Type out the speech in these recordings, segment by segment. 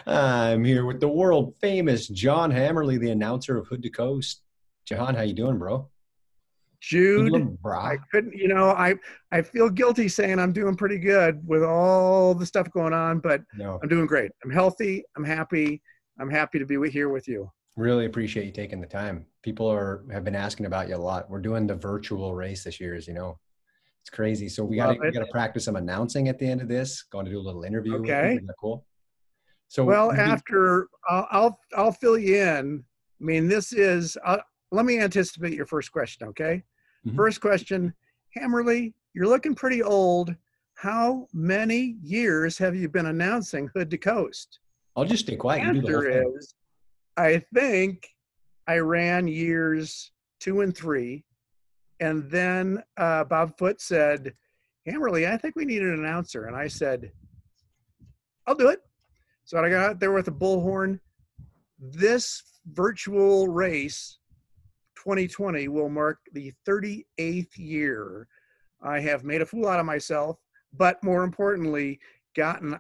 I'm here with the world famous John Hammarley, the announcer of Hood to Coast. John, how you doing, bro? You Jude, doing, I brah? couldn't, I feel guilty saying I'm doing pretty good with all the stuff going on, but No, I'm doing great. I'm healthy. I'm happy. I'm happy to be here with you. really appreciate you taking the time. People have been asking about you a lot. We're doing the virtual race this year, as you know. It's crazy. So we Love gotta we it. gotta practice some announcing at the end of this. Going to do a little interview with you. Okay. Is that cool? So Well, you've been after I'll fill you in. I mean, let me anticipate your first question. Okay. Mhm. First question, Hammerly, you're looking pretty old. How many years have you been announcing Hood to Coast? I'll just stay quiet. You do the whole Answer thing. is I think I ran years 2 and 3, and then Bob Foote said, "Hammerly, I think we need an announcer," and I said, "I'll do it." So I got out there with a bullhorn. This virtual race, 2020, will mark the 38th year. I have made a fool out of myself, but more importantly, gotten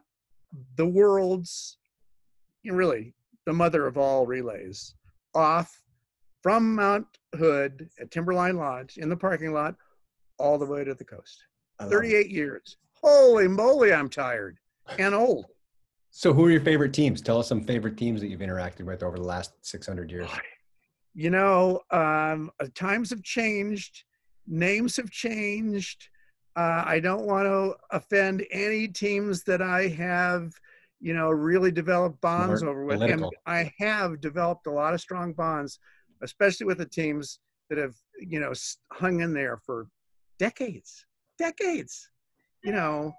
the world's, really, the mother of all relays off from Mount Hood at Timberline Lodge in the parking lot all the way to the coast. I love it. 38 years. Holy moly, I'm tired and old. So who are your favorite teams? Tell us some favorite teams that you've interacted with over the last 600 years. Times have changed, names have changed. I don't want to offend any teams that I have, really developed bonds Smart, over with. And political. I have developed a lot of strong bonds, especially with the teams that have, hung in there for decades, decades. You know,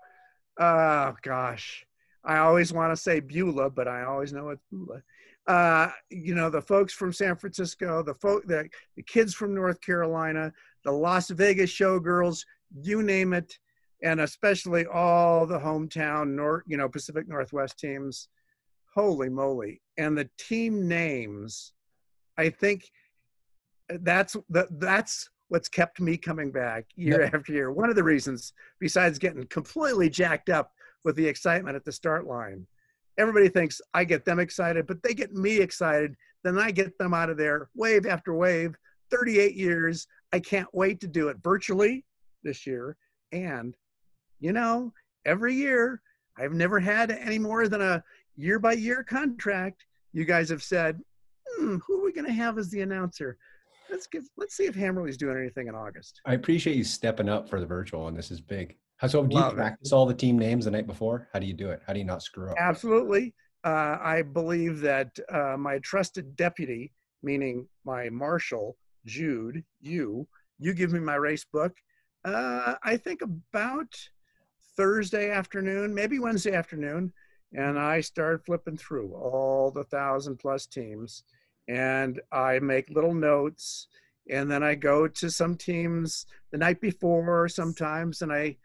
gosh, I always want to say Beulah, but I always know it's Beulah. The folks from San Francisco, the kids from North Carolina, the Las Vegas showgirls, you name it, and especially all the hometown Pacific Northwest teams. Holy moly! And the team names, I think that's what's kept me coming back year No, after year. One of the reasons, besides getting completely jacked up with the excitement at the start line, everybody thinks I get them excited, but they get me excited. Then I get them out of there wave after wave. 38 years. I can't wait to do it virtually this year. And, every year, I've never had any more than a year by year contract. You guys have said, who are we going to have as the announcer? Let's see if Hammerly's doing anything in August. I appreciate you stepping up for the virtual, and this is big. So, do you Love it. practice all the team names the night before? How do you do it? How do you not screw up? Absolutely. I believe that my trusted deputy, meaning my marshal, Jude, you give me my race book. I think about Thursday afternoon, maybe Wednesday afternoon, and I start flipping through all the 1,000+ teams, and I make little notes, and then I go to some teams the night before sometimes, and I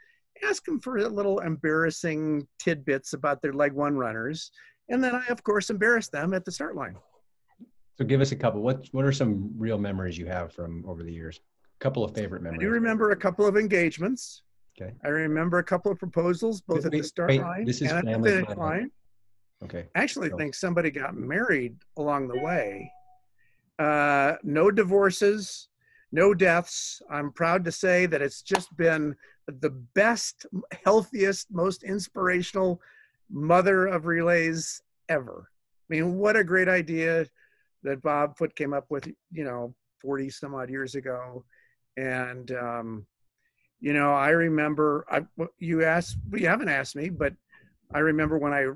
ask them for a little embarrassing tidbits about their leg one runners, and then I of course embarrass them at the start line. So, give us a couple. What are some real memories you have from over the years? A couple of favorite I do memories. remember a couple of engagements. Okay. I remember a couple of proposals, both Wait, at the wait, start wait. line This is and at the family finish friendly. line. Okay. I actually So, think somebody got married along the way. No divorces, no deaths. I'm proud to say that it's just been the best, healthiest, most inspirational mother of relays ever. I mean, what a great idea that Bob Foote came up with, 40 some odd years ago. And, I remember, you haven't asked me, but I remember when I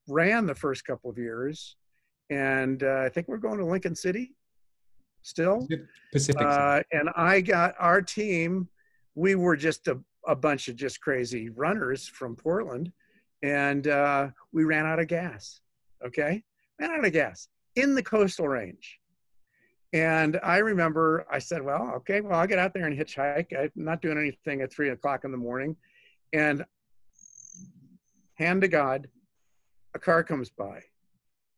ran the first couple of years, and I think we're going to Lincoln City still. Pacific City. And I got our team. We were just a bunch of just crazy runners from Portland, and we ran out of gas. Okay, ran out of gas in the coastal range. And I remember I said, well, okay, well, I'll get out there and hitchhike. I'm not doing anything at 3 o'clock in the morning. And hand to God, a car comes by.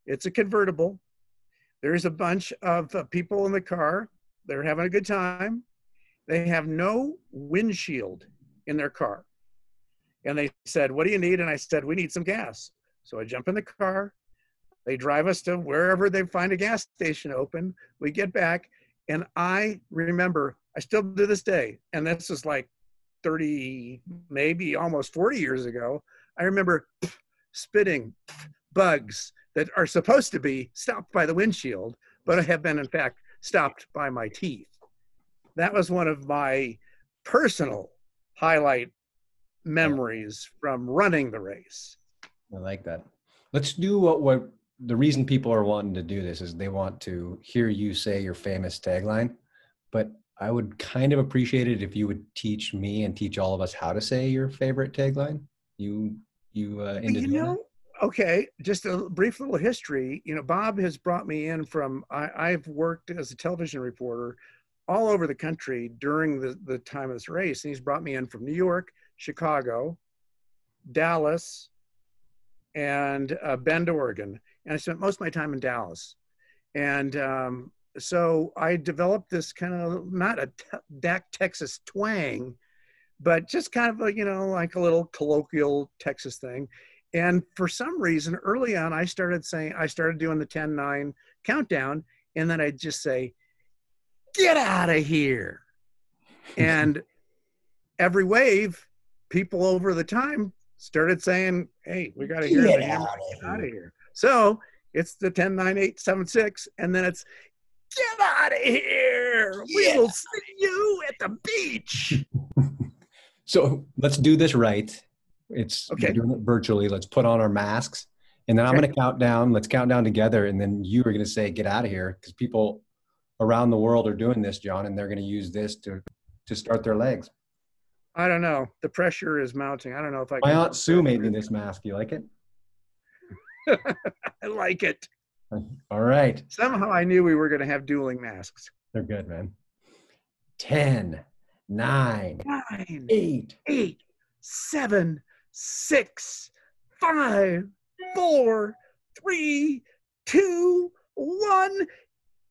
It's a convertible. There's a bunch of people in the car. They're having a good time. They have no windshield in their car. And they said, what do you need? And I said, we need some gas. So I jump in the car. They drive us to wherever they find a gas station open. We get back, and I remember, I still to this day, and this is like 30, maybe almost 40 years ago, I remember spitting bugs that are supposed to be stopped by the windshield, but have been, in fact, stopped by my teeth. That was one of my personal highlight memories from running the race. I like that. Let's do what the reason people are wanting to do this is they want to hear you say your famous tagline, but I would kind of appreciate it if you would teach me and teach all of us how to say your favorite tagline. You into doing that? Okay, just a brief little history. Bob has brought me in from, I've worked as a television reporter all over the country during the time of this race. And he's brought me in from New York, Chicago, Dallas, and Bend, Oregon. And I spent most of my time in Dallas. And so I developed this kind of, not a Texas twang, but just kind of like a little colloquial Texas thing. And for some reason, early on, I started doing the 10-9 countdown, and then I'd just say, "Get out of here." And every wave, people over the time started saying, "Hey, we got to hear the Hammer, get out of here." So it's the 10-9-8-7-6, and then it's, "Get out of here. We will see you at the beach." So let's do this right. We're doing it virtually. Let's put on our masks, and then I'm going to count down. Let's count down together, and then you are going to say, "Get out of here," because people around the world are doing this, John, and they're going to use this to start their legs. I don't know. The pressure is mounting. I don't know if I can. My Aunt Sue made me this mask. You like it? I like it. All right. Somehow I knew we were going to have dueling masks. They're good, man. 10, 9, 8, 7, 6, 5, 4, 3, 2, 1.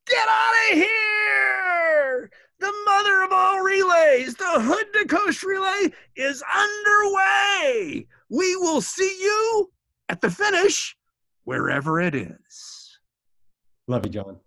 Get out of here! The mother of all relays, the Hood to Coast relay is underway. We will see you at the finish, wherever it is. Love you, John.